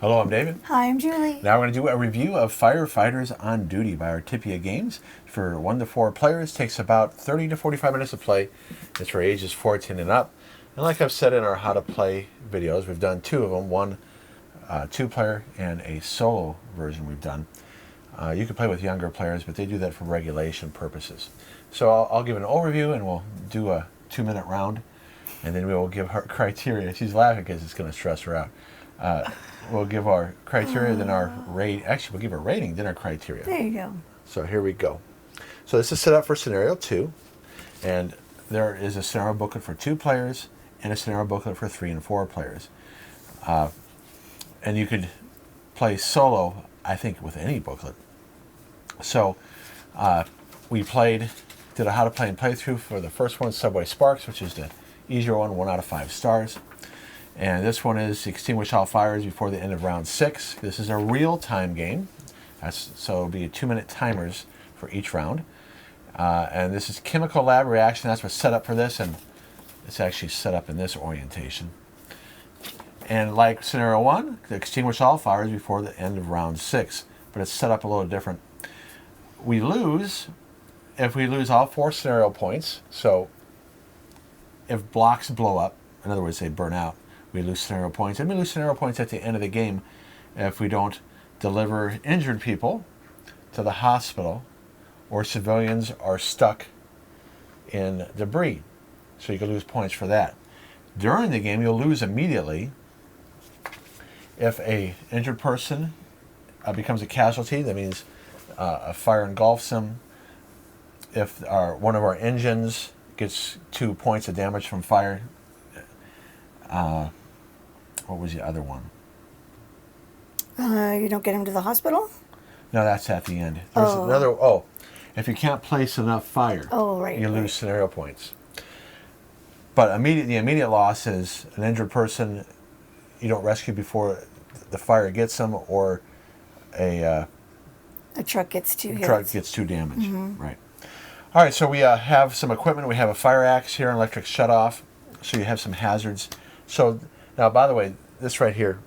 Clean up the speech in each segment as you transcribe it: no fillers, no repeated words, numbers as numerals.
Hello, I'm David. Hi, I'm Julie. Now we're going to do a review of Firefighters on Duty by Artipia Games. For 1 to 4 players, takes about 30 to 45 minutes to play. It's for ages 14 and up. And like I've said in our how to play videos, we've done 2 of them, one 2-player and a solo version we've done. You can play with younger players, but they do that for regulation purposes. So I'll give an overview and we'll do a 2-minute round. And then we will give her criteria. She's laughing because it's going to stress her out. We'll give our criteria, then our rate. Actually, we'll give a rating, then our criteria. There you go. So here we go. So this is set up for scenario 2. And there is a scenario booklet for 2 players and a scenario booklet for 3 and 4 players. And you could play solo, I think, with any booklet. So we did a how to play and playthrough for the first one, Subway Sparks, which is the easier one, 1 out of 5 stars. And this one is extinguish all fires before the end of round 6. This is a real-time game, so it'll be 2-minute timers for each round. And this is chemical lab reaction. That's what's set up for this, and it's actually set up in this orientation. And like scenario 1, extinguish all fires before the end of round 6, but it's set up a little different. We lose if we lose all 4 scenario points. So if blocks blow up, in other words, they burn out, we lose scenario points. And we lose scenario points at the end of the game if we don't deliver injured people to the hospital or civilians are stuck in debris. So you can lose points for that. During the game, you'll lose immediately if a injured person becomes a casualty. That means a fire engulfs them. If one of our engines gets 2 points of damage from fire. What was the other one? You don't get him to the hospital? No, that's at the end. There's another. If you can't place enough fire, you lose scenario points. But the immediate loss is an injured person you don't rescue before the fire gets them, or a truck gets too damaged. Mm-hmm. Right. All right, so we have some equipment. We have a fire axe here, an electric shutoff. So you have some hazards. So now, by the way, this right here,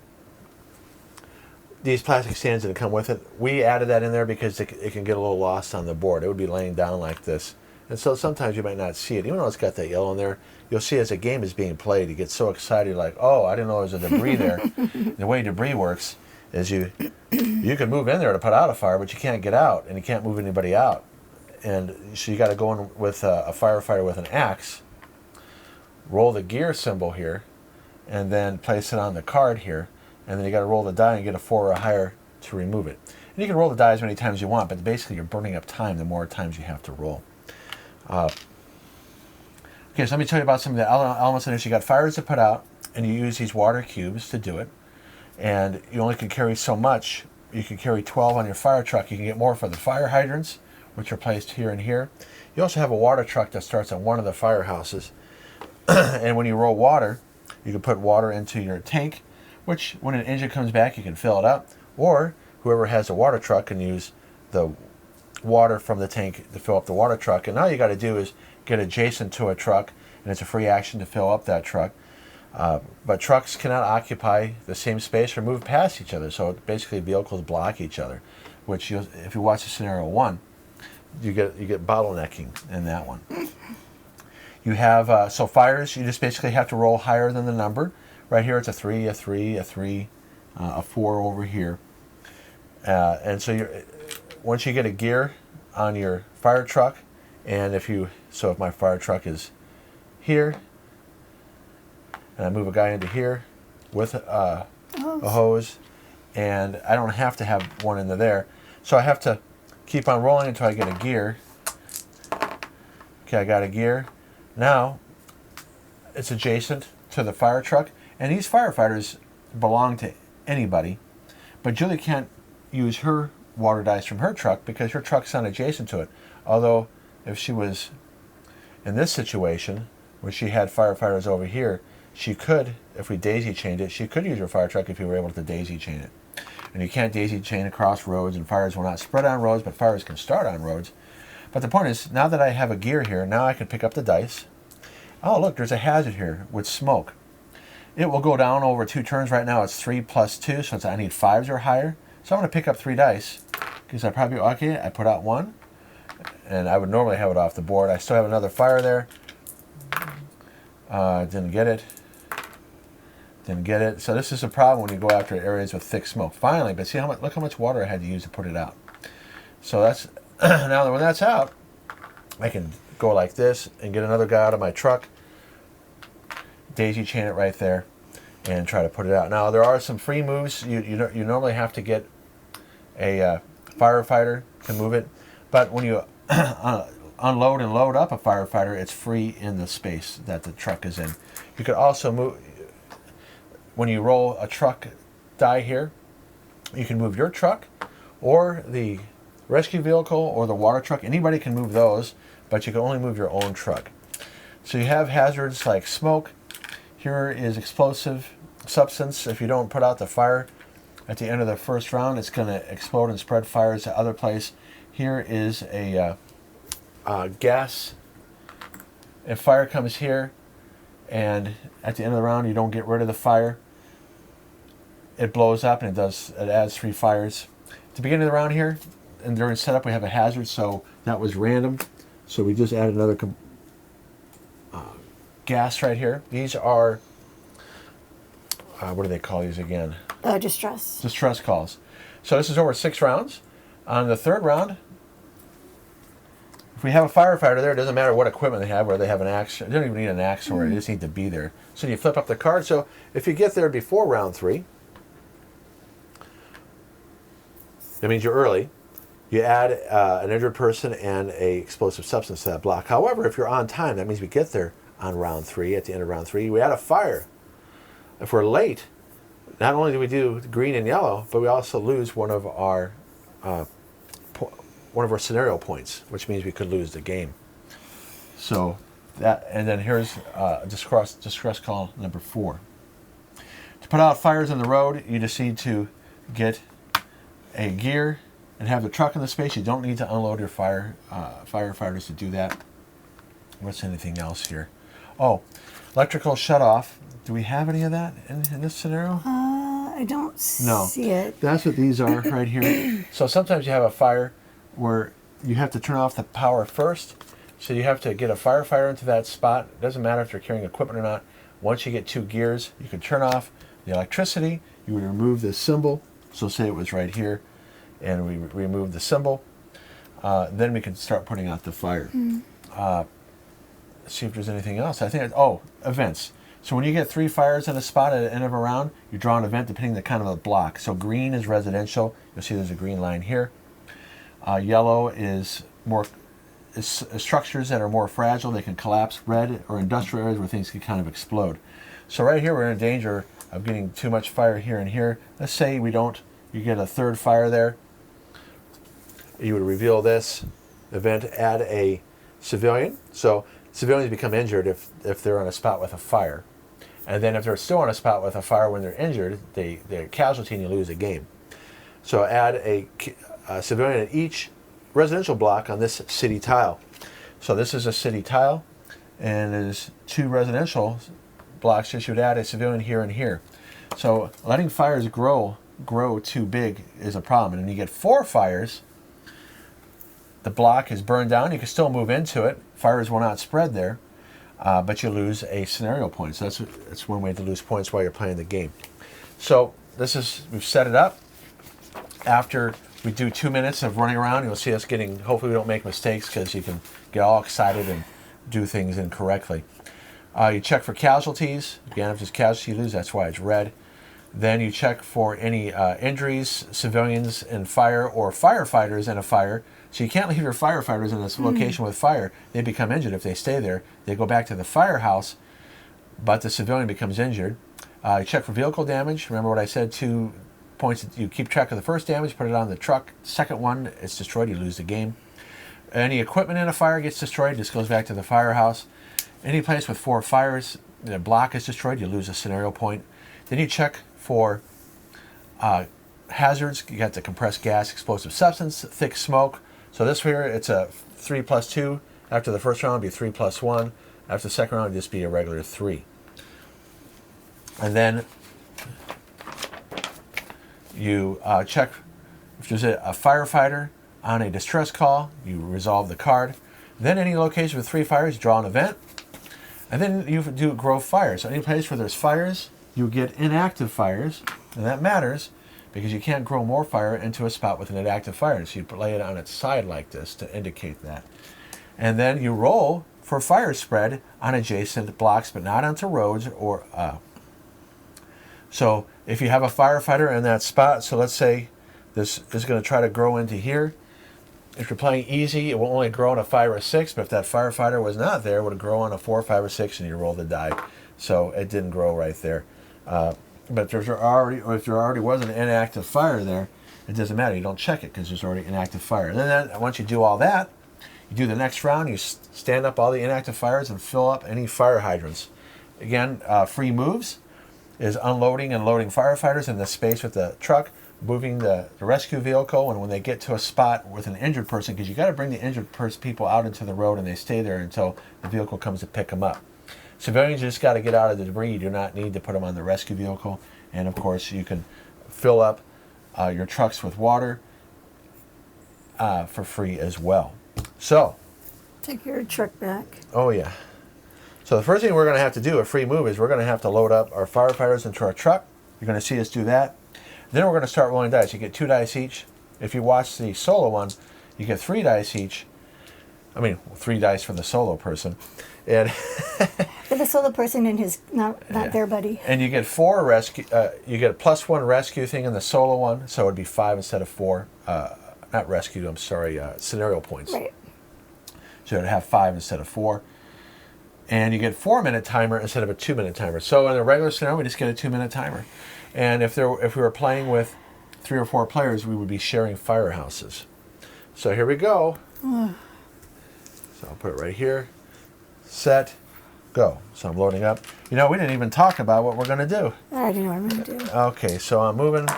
these plastic stands that come with it, we added that in there because it can get a little lost on the board. It would be laying down like this. And so sometimes you might not see it. Even though it's got that yellow in there, you'll see as a game is being played, you get so excited like, oh, I didn't know there was a debris there. The way debris works is you can move in there to put out a fire, but you can't get out, and you can't move anybody out. And so you got to go in with a firefighter with an axe, roll the gear symbol here, and then place it on the card here, and then you got to roll the die and get a 4 or higher to remove it. And you can roll the die as many times as you want, but basically you're burning up time the more times you have to roll. Okay, so let me tell you about some of the elements in this. You got fires to put out, and you use these water cubes to do it. And you only can carry so much. You can carry 12 on your fire truck. You can get more for the fire hydrants, which are placed here and here. You also have a water truck that starts on one of the firehouses. And when you roll water, you can put water into your tank, which when an engine comes back, you can fill it up. Or whoever has a water truck can use the water from the tank to fill up the water truck. And all you got to do is get adjacent to a truck, and it's a free action to fill up that truck. But trucks cannot occupy the same space or move past each other. So basically vehicles block each other, which if you watch the scenario 1, you get bottlenecking in that one. You have, so fires, you just basically have to roll higher than the number. Right here it's a 3, a 3, a 3, a 4 over here. And so once you get a gear on your fire truck, and if my fire truck is here, and I move a guy into here with a hose, and I don't have to have one into there. So I have to keep on rolling until I get a gear. Okay, I got a gear. Now, it's adjacent to the fire truck, and these firefighters belong to anybody, but Julie can't use her water dice from her truck because her truck's not adjacent to it. Although, if she was in this situation, where she had firefighters over here, she could, if we daisy chained it, she could use her fire truck if you were able to daisy chain it. And you can't daisy chain across roads, and fires will not spread on roads, but fires can start on roads. But the point is, now that I have a gear here, now I can pick up the dice. Oh, look, there's a hazard here with smoke. it will go down over 2 turns. Right now it's 3 plus 2, so I need 5s or higher. So I'm going to pick up 3 dice, because I probably, okay, I put out 1, and I would normally have it off the board. I still have another fire there. Didn't get it. Didn't get it. So this is a problem when you go after areas with thick smoke. Finally, but see how much, look how much water I had to use to put it out. So that's, now when that's out, I can go like this and get another guy out of my truck, daisy chain it right there, and try to put it out. Now there are some free moves. You normally have to get a firefighter to move it, but when you unload and load up a firefighter, it's free in the space that the truck is in. You could also move, when you roll a truck die here, you can move your truck or the rescue vehicle or the water truck. Anybody can move those, but you can only move your own truck. So you have hazards like smoke. Here is explosive substance. If you don't put out the fire at the end of the first round, it's going to explode and spread fires to other place. Here is a gas. If fire comes here and at the end of the round you don't get rid of the fire, it blows up and it adds 3 fires. At the beginning of the round here and during setup we have a hazard, so that was random. So we just added another gas right here. These are, what do they call these again? Distress. Distress calls. So this is over 6 rounds. On the 3rd round, if we have a firefighter there, it doesn't matter what equipment they have, whether they have an axe. They don't even need an axe or they just need to be there. So you flip up the card. So if you get there before round 3, that means you're early. You add an injured person and a explosive substance to that block. However, if you're on time, that means we get there on round 3, at the end of round 3, we add a fire. If we're late, not only do we do green and yellow, but we also lose one of our scenario points, which means we could lose the game. So that, and then here's distress call number 4. To put out fires on the road, you just need to get a gear and have the truck in the space. You don't need to unload your firefighters to do that. What's anything else here? Oh, electrical shutoff. Do we have any of that in this scenario? I don't see it. That's what these are right here. So sometimes you have a fire where you have to turn off the power first. So you have to get a firefighter into that spot. It doesn't matter if they're carrying equipment or not. Once you get 2 gears, you can turn off the electricity. You would remove this symbol. So say it was right here, and we remove the symbol. Then we can start putting out the fire. See if there's anything else. I think, events. So when you get 3 fires in a spot at the end of a round, you draw an event depending on the kind of the block. So green is residential. You'll see there's a green line here. Yellow is structures that are more fragile. They can collapse. Red or industrial areas where things can kind of explode. So right here we're in danger of getting too much fire here and here. Let's say you get a 3rd fire there. You would reveal this event, add a civilian. So civilians become injured if they're on a spot with a fire. And then if they're still on a spot with a fire when they're injured, they're casualty and you lose a game. So add a civilian at each residential block on this city tile. So this is a city tile, and there's 2 residential blocks. Just you would add a civilian here and here. So letting fires grow too big is a problem. And when you get 4 fires, the block is burned down. You can still move into it. Fires will not spread there, but you lose a scenario point. So that's one way to lose points while you're playing the game. So we've set it up. After we do 2 minutes of running around, you'll see us hopefully we don't make mistakes because you can get all excited and do things incorrectly. You check for casualties. Again, if there's casualty, you lose. That's why it's red. Then you check for any injuries, civilians in fire, or firefighters in a fire. So you can't leave your firefighters in this location with fire. They become injured if they stay there. They go back to the firehouse, but the civilian becomes injured. You check for vehicle damage. Remember what I said, 2 points. You keep track of the first damage, put it on the truck. Second one, it's destroyed, you lose the game. Any equipment in a fire gets destroyed, this goes back to the firehouse. Any place with 4 fires, the block is destroyed, you lose a scenario point. Then you check for hazards. You got the compressed gas, explosive substance, thick smoke. So this here, it's a 3 plus 2. After the first round, it'd be 3 plus 1. After the second round, it'd just be a regular 3. And then you check if there's a firefighter on a distress call, you resolve the card. Then any location with 3 fires, you draw an event. And then you do grow fires. So any place where there's fires, you get inactive fires. And that matters because you can't grow more fire into a spot with an inactive fire. So you lay it on its side like this to indicate that. And then you roll for fire spread on adjacent blocks, but not onto roads or... So if you have a firefighter in that spot, so let's say this is going to try to grow into here. If you're playing easy, it will only grow on a 5 or 6, but if that firefighter was not there, it would grow on a 4, 5, or 6, and you roll the die. So it didn't grow right there. But if there already was an inactive fire there, it doesn't matter. You don't check it because there's already inactive fire. And then once you do all that, you do the next round, you stand up all the inactive fires and fill up any fire hydrants. Again, free moves is unloading and loading firefighters in the space with the truck, moving the rescue vehicle, and when they get to a spot with an injured person, because you got to bring the injured people out into the road and they stay there until the vehicle comes to pick them up. Civilians just got to get out of the debris. You do not need to put them on the rescue vehicle. And of course, you can fill up your trucks with water for free as well. So, Take your truck back. oh yeah. So the first thing we're going to have to do, a free move, is we're going to have to load up our firefighters into our truck. You're going to see us do that. Then we're going to start rolling dice. You get 2 dice each. If you watch the solo one, you get 3 dice each. I mean, 3 dice for the solo person. And For the solo person and his not their buddy. And you get 4 rescue. You get a +1 rescue thing in the solo one, so it'd be 5 instead of 4. Not rescue. I'm sorry. Scenario points. Right. So it'd have 5 instead of 4. And you get 4-minute timer instead of a 2-minute timer. So in a regular scenario, we just get a 2-minute timer. And if we were playing with 3 or 4 players, we would be sharing firehouses. So here we go. So I'll put it right here. Set, go. So I'm loading up. You know, we didn't even talk about what we're going to do. I already know what I'm going to do. Okay, so I'm moving.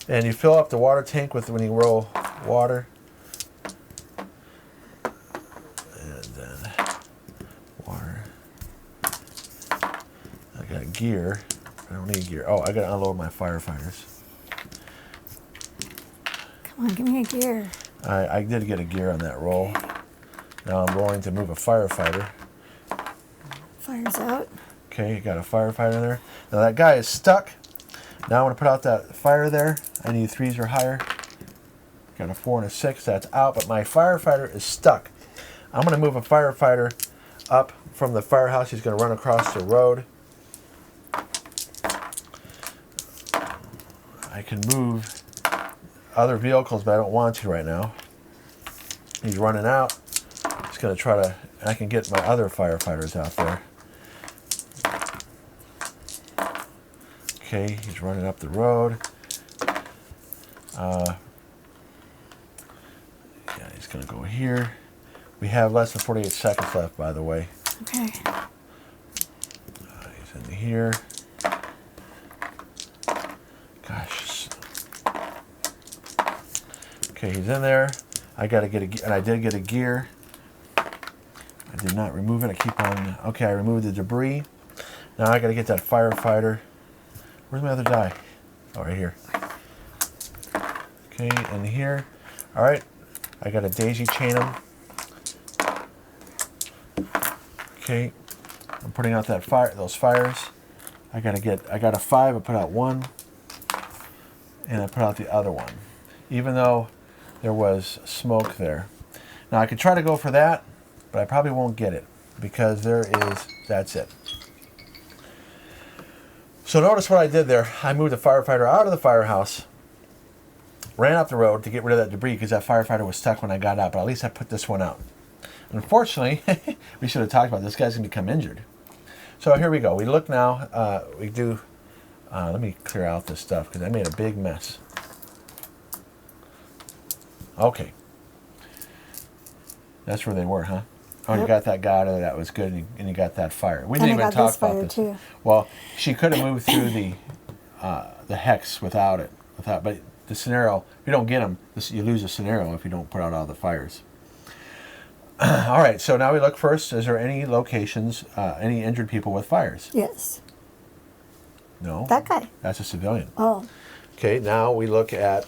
And you fill up the water tank with when you roll water. And then water. I got gear. I don't need gear. Oh, I got to unload my firefighters. Come on, give me a gear. I did get a gear on that roll. Now I'm rolling to move a firefighter. Fire's out. Okay, you got a firefighter in there. Now that guy is stuck. Now I want to put out that fire there. I need 3s or higher. Got a 4 and a 6. That's out, but my firefighter is stuck. I'm going to move a firefighter up from the firehouse. He's going to run across the road. I can move other vehicles, but I don't want to right now. He's running out. He's going to try to... I can get my other firefighters out there. Okay, he's running up the road. Yeah, he's going to go here. We have less than 48 seconds left, by the way. Okay. He's in here. Gosh. Okay, he's in there. I got to get a... And I did get a gear. I did not remove it. I keep on... Okay, I removed the debris. Now I got to get that firefighter. Where's my other die? Oh, right here. Okay, and here. All right. I got to daisy chain them. Okay. I'm putting out that fire, those fires. I got a 5. I put out 1, and I put out the other one, even though there was smoke there. Now I could try to go for that, but I probably won't get it because that's it. So notice what I did there. I moved the firefighter out of the firehouse, ran up the road to get rid of that debris because that firefighter was stuck when I got out, but at least I put this one out. Unfortunately, we should have talked about this guy's going to become injured. So here we go. We look now. We do... let me clear out this stuff because I made a big mess. Okay. That's where they were, huh? Oh, Yep. You got that guy out of there. That was good, and you got that fire. We And didn't I even got talk this about fire, this. too. Well, she could have moved through the hex without it. But the scenario, if you don't get them, you lose a scenario if you don't put out all the fires. All right, so now we look first. Is there any locations, any injured people with fires? Yes. No. That guy. That's a civilian. Oh. Okay, now we look at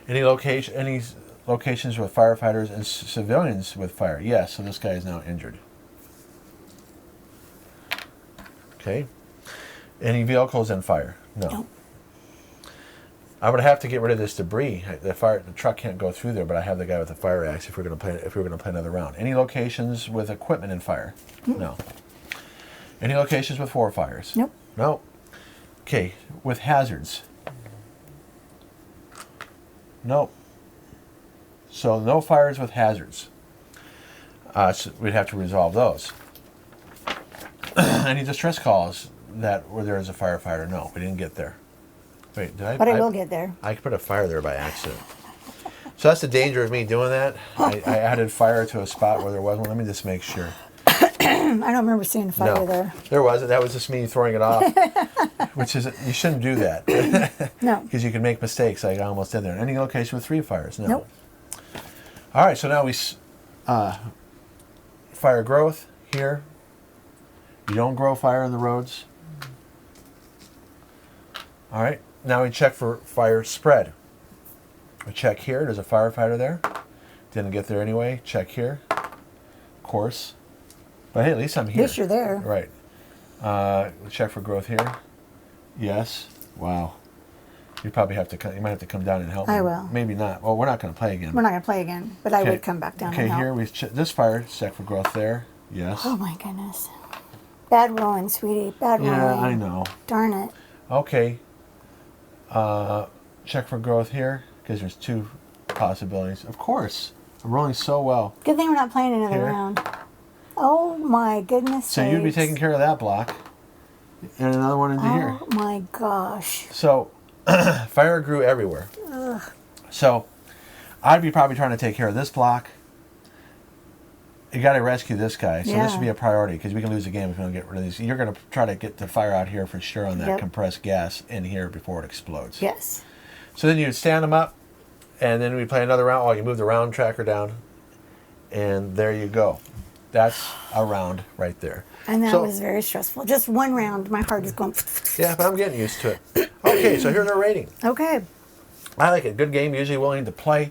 any locations with firefighters and civilians with fire. Yes, so this guy is now injured. Okay. Any vehicles in fire? No. No. I would have to get rid of this debris. The truck can't go through there, but I have the guy with the fire axe if we're going to play another round. Any locations with equipment in fire? No. Any locations with 4 fires? Nope. No. Okay, with hazards? Nope. So no fires with hazards. So we'd have to resolve those. Any distress calls where there is a firefighter? No, we didn't get there. Wait, did I? But I will get there. I put a fire there by accident. So that's the danger of me doing that. I added fire to a spot where there was one. Let me just make sure. I don't remember seeing fire No, there. there wasn't. That was just me throwing it off. Which is, you shouldn't do that. No. Because you can make mistakes. I almost did there. Any location with 3 fires? No. Nope. All right, so now we fire growth here. You don't grow fire in the roads. All right, now we check for fire spread. We check here. There's a firefighter there. Didn't get there anyway. Check here. Of course. But hey, at least I'm here. At least you're there. Right. Check for growth here. Yes. Wow. You probably have to. You might have to come down and help me. I will. Maybe not. Well, we're not going to play again. We're not going to play again, but I would come back down Okay, and help. here we this fire. Check for growth there. Yes. Oh my goodness. Bad rolling, sweetie. Bad rolling. Yeah, I know. Darn it. Okay. Check for growth here because there's 2 possibilities. Of course. I'm rolling so well. Good thing we're not playing another Here. round. Oh my goodness. So you'd be sakes. taking care of that block. And another one into here. Oh my gosh. So fire grew everywhere. Ugh. So I'd be probably trying to take care of this block. You got to rescue this guy. So this would be a priority because we can lose the game if we don't get rid of these. You're going to try to get the fire out here for sure on that Yep. compressed gas in here before it explodes. Yes. So then you'd stand them up, and then we play another round. Oh, you move the round tracker down, and there you go. That's a round right there. And that So- was very stressful. Just one round, my heart is going. Yeah, but I'm getting used to it. Okay, so here's our rating. Okay. I like it. Good game, usually willing to play.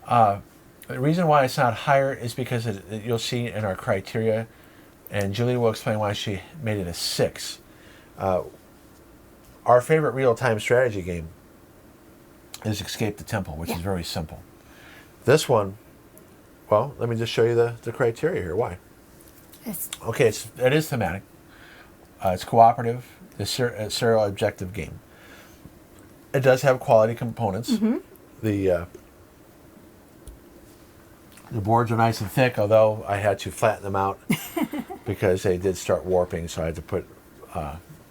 The reason why it's not higher is because you'll see in our criteria, and Julie will explain why she made it a 6. Our favorite real-time strategy game is Escape the Temple, which is very simple. This one, well, let me just show you the criteria here. Why? Okay, it is thematic. It's cooperative. It's a serial objective game. It does have quality components. Mm-hmm. The boards are nice and thick, although I had to flatten them out because they did start warping, so I had to put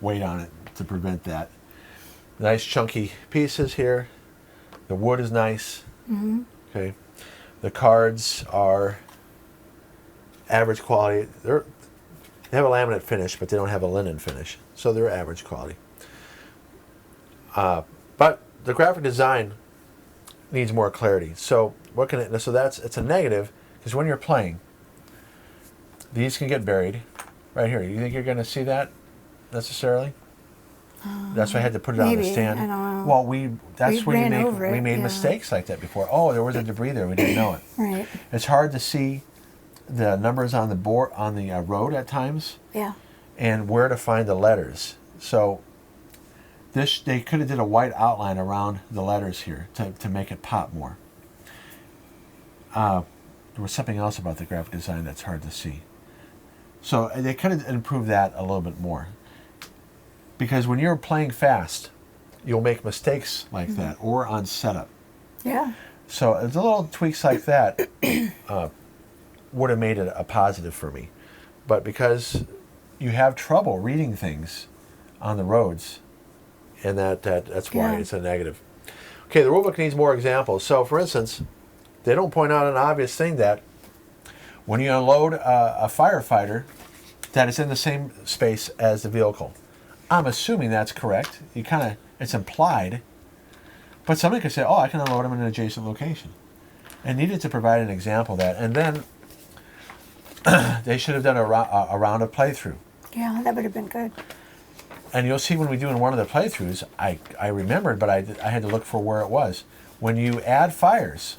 weight on it to prevent that. Nice chunky pieces here. The wood is nice. Mm-hmm. Okay. The cards are average quality. They have a laminate finish, but they don't have a linen finish, so they're average quality. But the graphic design needs more clarity. So it's a negative because when you're playing, these can get buried right here. You think you're going to see that necessarily? That's why I had to put it on the Maybe. stand. I don't know. Well, that's We when ran over it, we made yeah. mistakes like that before. Oh, there was a debris there. We didn't know it. Right. It's hard to see the numbers on the board on the road at times, Yeah. and where to find the letters. So they could have did a white outline around the letters here to make it pop more. There was something else about the graphic design that's hard to see. So they could have improved that a little bit more. Because when you're playing fast, you'll make mistakes like that, or on setup. Yeah. So it's a little tweaks like that would have made it a positive for me. But because you have trouble reading things on the roads, and that's why it's a negative. Okay, the rulebook needs more examples. So, for instance, they don't point out an obvious thing that when you unload a firefighter, that it's in the same space as the vehicle. I'm assuming that's correct. It's implied. But somebody could say, oh, I can unload them in an adjacent location. It needed to provide an example of that. And then they should have done a round of playthrough. Yeah, that would have been good. And you'll see when we do in one of the playthroughs, I remembered, but I had to look for where it was. When you add fires,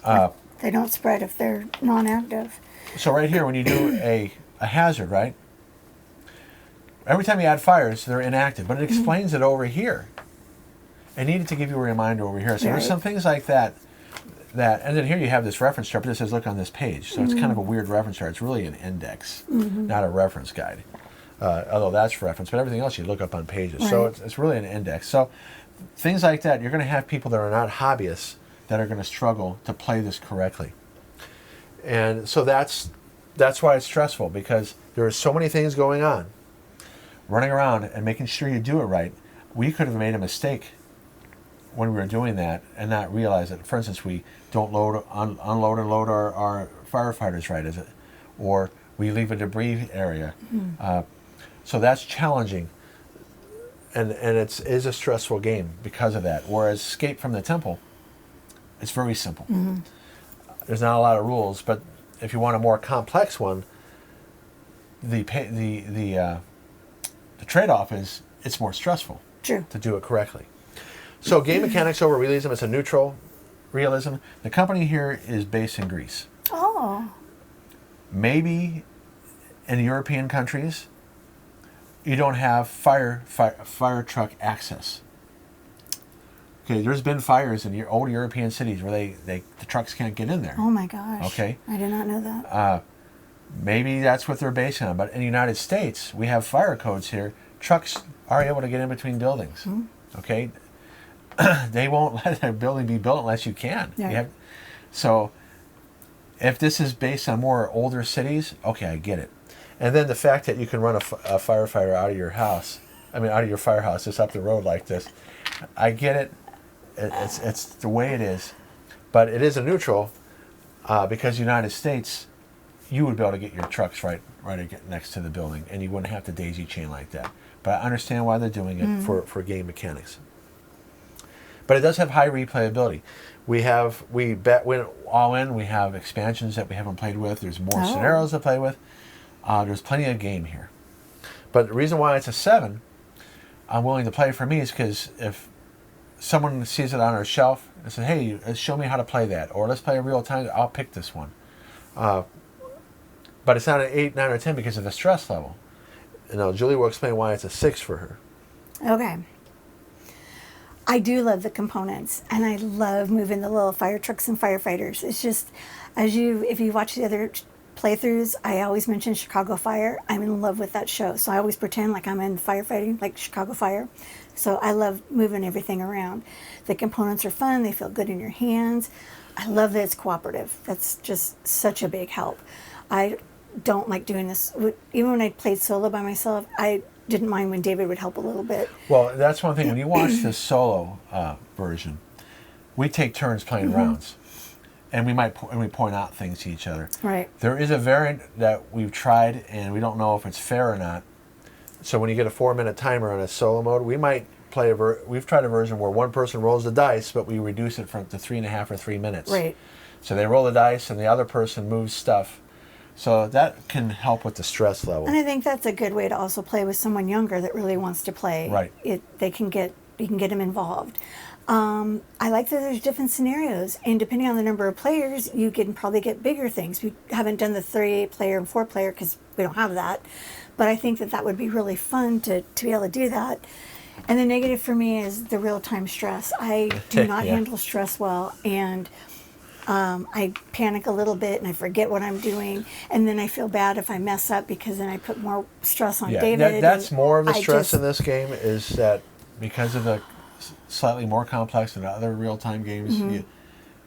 They don't spread if they're non-active. so right here, when you do a hazard, right? Every time you add fires, they're inactive, but it explains it over here. It needed to give you a reminder over here. So there's some things like that, and then here you have this reference chart, but it says look on this page. So it's kind of a weird reference chart. It's really an index, not a reference guide. Although that's reference, but everything else you look up on pages. Right. So it's really an index. So things like that, you're going to have people that are not hobbyists that are going to struggle to play this correctly. And so that's why it's stressful, because there are so many things going on. Running around and making sure you do it right. We could have made a mistake when we were doing that and not realize it. For instance, we don't unload and load our firefighters right, is it? Or we leave a debris area. So that's challenging. And it is a stressful game because of that. Whereas Escape from the Temple, it's very simple. There's not a lot of rules, but if you want a more complex one, the trade-off is it's more stressful to do it correctly. So game mechanics over realism, it's a neutral realism. The company here is based in Greece. Oh. Maybe in European countries, you don't have fire truck access. Okay, there's been fires in old European cities where the trucks can't get in there. Oh my gosh. Okay. I did not know that. Maybe that's what they're based on. But in the United States, we have fire codes here. Trucks are able to get in between buildings. Okay? They won't let a building be built unless you can. Yeah. So if this is based on more older cities, okay, I get it. And then the fact that you can run a firefighter out of your house, out of your firehouse, just up the road like this, I get it. It's the way it is. But it is a neutral because the United States, you would be able to get your trucks right next to the building, and you wouldn't have to daisy chain like that. But I understand why they're doing it for game mechanics. But it does have high replayability. We went all in. We have expansions that we haven't played with. There's more scenarios to play with. There's plenty of game here. But the reason why it's a 7, I'm willing to play for me, is because if someone sees it on our shelf and says, hey, show me how to play that, or let's play a real time, I'll pick this one. But it's not an 8, 9, or 10 because of the stress level. Julie will explain why it's a 6 for her. Okay. I do love the components, and I love moving the little fire trucks and firefighters. It's just, if you watch the other playthroughs, I always mention Chicago Fire. I'm in love with that show, so I always pretend like I'm in firefighting, like Chicago Fire. So I love moving everything around. The components are fun. They feel good in your hands. I love that it's cooperative. That's just such a big help. I don't like doing this. Even when I played solo by myself, I didn't mind when David would help a little bit. Well, that's one thing. When you watch the solo version, we take turns playing rounds, and we point out things to each other. Right. There is a variant that we've tried, and we don't know if it's fair or not. So when you get a 4-minute timer on a solo mode, we might play we've tried a version where one person rolls the dice, but we reduce it to 3.5 or 3 minutes. Right. So they roll the dice, and the other person moves stuff. So that can help with the stress level. And I think that's a good way to also play with someone younger that really wants to play. Right. You can get them involved. I like that there's different scenarios, and depending on the number of players, you can probably get bigger things. We haven't done the 3-player and 4-player because we don't have that, but I think that would be really fun to be able to do that. And the negative for me is the real-time stress. I do not handle stress well, and I panic a little bit and I forget what I'm doing, and then I feel bad if I mess up because then I put more stress on David. That's more of the stress in this game, is that because of the slightly more complex than other real-time games,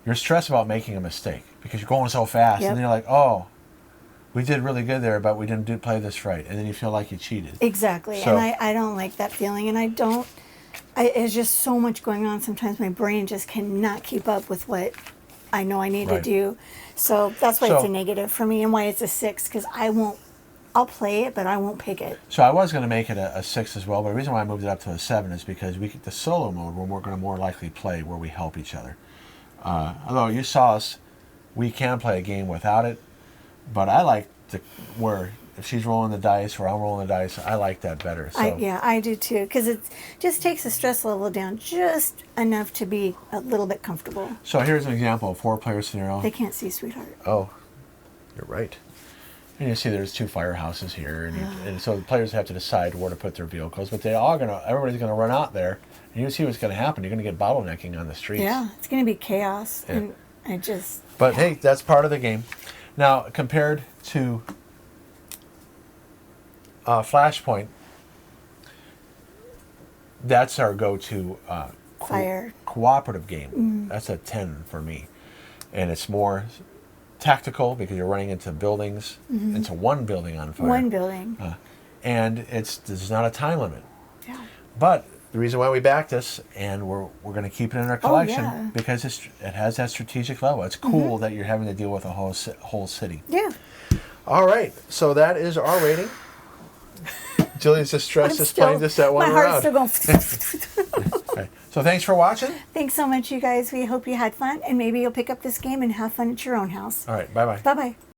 you're stressed about making a mistake because you're going so fast, and then you're like, oh, we did really good there, but we didn't play this right, and then you feel like you cheated. Exactly, so, and I don't like that feeling, and it's just so much going on. Sometimes my brain just cannot keep up with what I know I need to do. So that's why it's a negative for me, and why it's a 6, because I'll play it, but I won't pick it. So I was going to make it a 6 as well, but the reason why I moved it up to a 7 is because the solo mode, when we're going to more likely play where we help each other. Although you saw us, we can play a game without it, but I like where if she's rolling the dice or I'm rolling the dice, I like that better. So. I do too, because it just takes the stress level down just enough to be a little bit comfortable. So here's an example of 4-player scenario. They can't see, sweetheart. Oh, you're right. And you see there's 2 firehouses here, and so the players have to decide where to put their vehicles, but everybody's gonna run out there, and you see what's gonna happen. You're gonna get bottlenecking on the streets. Yeah, it's going to be chaos, and I just... But hey, that's part of the game. Now, compared to Flashpoint, that's our go-to cooperative game. That's a 10 for me. And it's more tactical because you're running into buildings, into one building on fire. One building. And there's not a time limit. Yeah. But the reason why we backed this, and we're going to keep it in our collection, because it has that strategic level. It's cool that you're having to deal with a whole city. Yeah. All right, so that is our rating. Jillian's just stressed just playing this that one my round. My heart's still going. Okay. So thanks for watching. Thanks so much, you guys. We hope you had fun, and maybe you'll pick up this game and have fun at your own house. All right, bye-bye. Bye-bye.